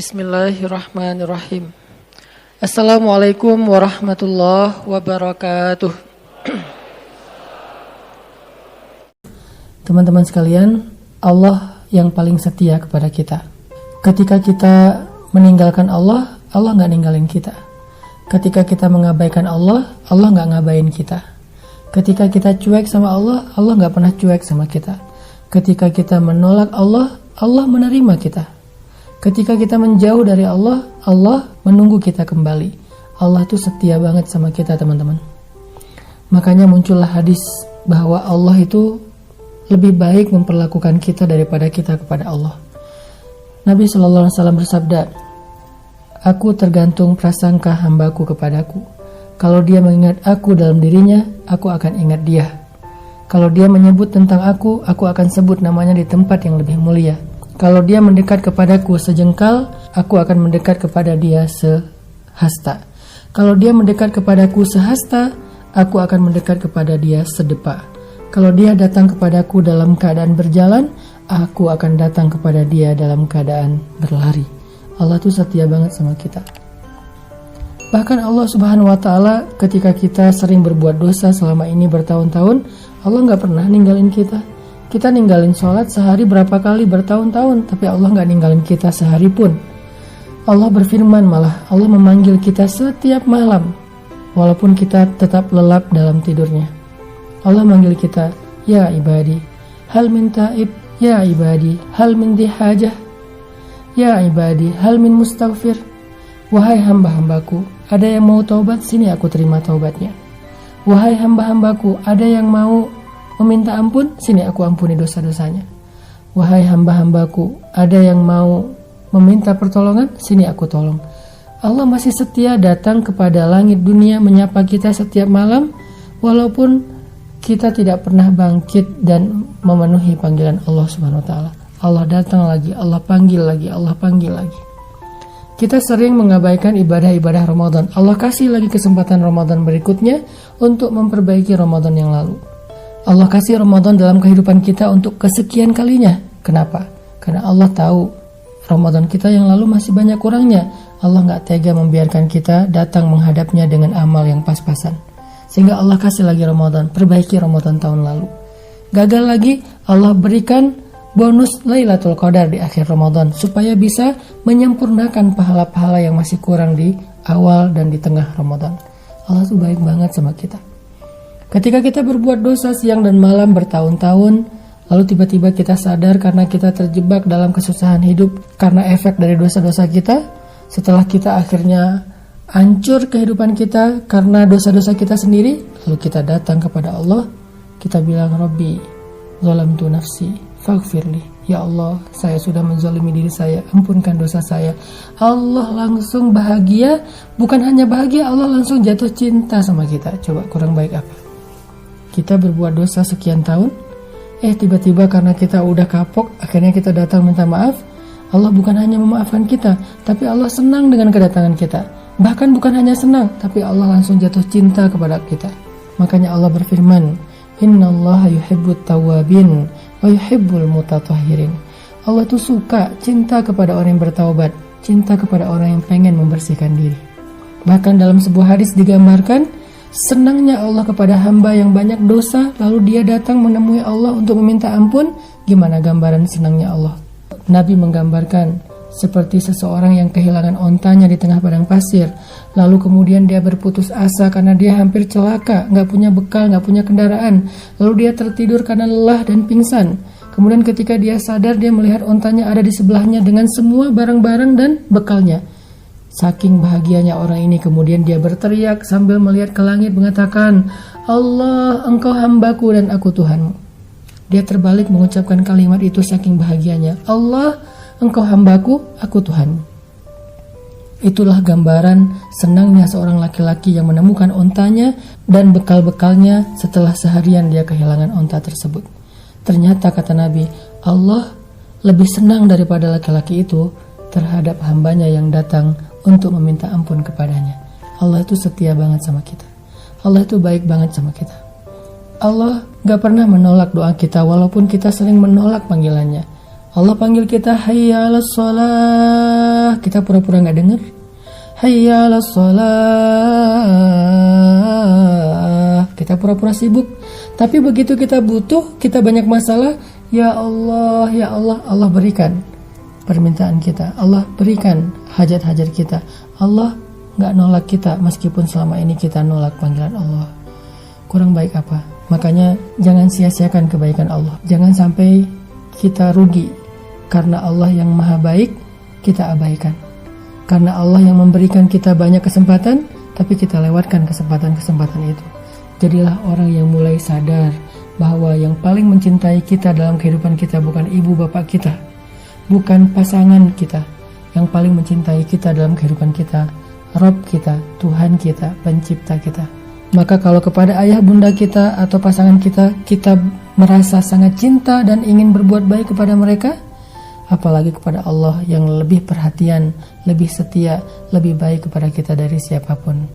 Bismillahirrahmanirrahim. Assalamualaikum warahmatullahi wabarakatuh. Teman-teman sekalian, Allah yang paling setia kepada kita. Ketika kita meninggalkan Allah, Allah gak ninggalin kita. Ketika kita mengabaikan Allah, Allah gak ngabain kita. Ketika kita cuek sama Allah, Allah gak pernah cuek sama kita. Ketika kita menolak Allah, Allah menerima kita. Ketika kita menjauh dari Allah, Allah menunggu kita kembali. Allah tuh setia banget sama kita, teman-teman. Makanya muncullah hadis bahwa Allah itu lebih baik memperlakukan kita daripada kita kepada Allah. Nabi SAW bersabda, "Aku tergantung prasangka hambaku kepadaku. Kalau dia mengingat aku dalam dirinya, aku akan ingat dia. Kalau dia menyebut tentang aku akan sebut namanya di tempat yang lebih mulia. Kalau dia mendekat kepadaku sejengkal, aku akan mendekat kepada dia sehasta. Kalau dia mendekat kepadaku sehasta, aku akan mendekat kepada dia sedepa. Kalau dia datang kepadaku dalam keadaan berjalan, aku akan datang kepada dia dalam keadaan berlari." Allah tuh setia banget sama kita. Bahkan Allah Subhanahu wa Ta'ala, ketika kita sering berbuat dosa selama ini bertahun-tahun, Allah gak pernah ninggalin kita. Kita ninggalin sholat sehari berapa kali bertahun-tahun, tapi Allah gak ninggalin kita sehari pun. Allah berfirman, malah Allah memanggil kita setiap malam, walaupun kita tetap lelap dalam tidurnya. Allah manggil kita, "Ya ibadi, hal min taib, ya ibadi, hal min dihajah, ya ibadi, hal min mustaghfir." Wahai hamba-hambaku, ada yang mau taubat, sini aku terima taubatnya. Wahai hamba-hambaku, ada yang mau meminta ampun, sini aku ampuni dosa-dosanya. Wahai hamba-hambaku, ada yang mau meminta pertolongan, sini aku tolong. Allah masih setia datang kepada langit dunia menyapa kita setiap malam, walaupun kita tidak pernah bangkit dan memenuhi panggilan Allah Subhanahu wa Ta'ala. Allah datang lagi, Allah panggil lagi, Allah panggil lagi. Kita sering mengabaikan ibadah-ibadah Ramadan. Allah kasih lagi kesempatan Ramadan berikutnya untuk memperbaiki Ramadan yang lalu. Allah kasih Ramadan dalam kehidupan kita untuk kesekian kalinya. Kenapa? Karena Allah tahu Ramadan kita yang lalu masih banyak kurangnya. Allah gak tega membiarkan kita datang menghadapnya dengan amal yang pas-pasan. Sehingga Allah kasih lagi Ramadan, perbaiki Ramadan tahun lalu. Gagal lagi, Allah berikan bonus Lailatul Qadar di akhir Ramadan, supaya bisa menyempurnakan pahala-pahala yang masih kurang di awal dan di tengah Ramadan. Allah tuh baik banget sama kita. Ketika kita berbuat dosa siang dan malam bertahun-tahun, lalu tiba-tiba kita sadar karena kita terjebak dalam kesusahan hidup karena efek dari dosa-dosa kita, setelah kita akhirnya hancur kehidupan kita karena dosa-dosa kita sendiri, lalu kita datang kepada Allah, kita bilang, "Rabbi, zalamtu nafsi, faghfirli." Ya Allah, saya sudah menzalimi diri saya, ampunkan dosa saya. Allah langsung bahagia, bukan hanya bahagia, Allah langsung jatuh cinta sama kita. Coba kurang baik apa? Kita berbuat dosa sekian tahun, tiba-tiba karena kita udah kapok, akhirnya kita datang minta maaf. Allah bukan hanya memaafkan kita, tapi Allah senang dengan kedatangan kita. Bahkan bukan hanya senang, tapi Allah langsung jatuh cinta kepada kita. Makanya Allah berfirman, "Innallaha yuhibbut tawwabin wa yuhibbul mutatahhirin." Allah tuh suka, cinta kepada orang yang bertaubat, cinta kepada orang yang pengen membersihkan diri. Bahkan dalam sebuah hadis digambarkan, senangnya Allah kepada hamba yang banyak dosa, lalu dia datang menemui Allah untuk meminta ampun. Gimana gambaran senangnya Allah? Nabi menggambarkan seperti seseorang yang kehilangan ontanya di tengah padang pasir, lalu kemudian dia berputus asa karena dia hampir celaka, gak punya bekal, gak punya kendaraan, lalu dia tertidur karena lelah dan pingsan. Kemudian ketika dia sadar, dia melihat ontanya ada di sebelahnya dengan semua barang-barang dan bekalnya. Saking bahagianya orang ini, kemudian dia berteriak sambil melihat ke langit mengatakan, "Allah, Engkau hambaku dan aku Tuhanmu." Dia terbalik mengucapkan kalimat itu saking bahagianya, "Allah, Engkau hambaku, aku Tuhan." Itulah gambaran senangnya seorang laki-laki yang menemukan ontanya dan bekal-bekalnya setelah seharian dia kehilangan onta tersebut. Ternyata kata Nabi, Allah lebih senang daripada laki-laki itu terhadap hambanya yang datang untuk meminta ampun kepadanya. Allah itu setia banget sama kita. Allah itu baik banget sama kita. Allah gak pernah menolak doa kita walaupun kita sering menolak panggilannya. Allah panggil kita, hayya 'alas shalah, kita pura-pura nggak dengar. Hayya 'alas shalah, kita pura-pura sibuk. Tapi begitu kita butuh, kita banyak masalah, ya Allah, Allah berikan permintaan kita. Allah berikan hajat-hajat kita. Allah nggak nolak kita meskipun selama ini kita nolak panggilan Allah. Kurang baik apa? Makanya jangan sia-siakan kebaikan Allah. Jangan sampai kita rugi karena Allah yang maha baik kita abaikan. Karena Allah yang memberikan kita banyak kesempatan, tapi kita lewatkan kesempatan-kesempatan itu. Jadilah orang yang mulai sadar bahwa yang paling mencintai kita dalam kehidupan kita bukan ibu bapak kita, bukan pasangan kita. Yang paling mencintai kita dalam kehidupan kita, Rabb kita, Tuhan kita, pencipta kita. Maka kalau kepada ayah bunda kita atau pasangan kita, kita merasa sangat cinta dan ingin berbuat baik kepada mereka, apalagi kepada Allah yang lebih perhatian, lebih setia, lebih baik kepada kita dari siapapun.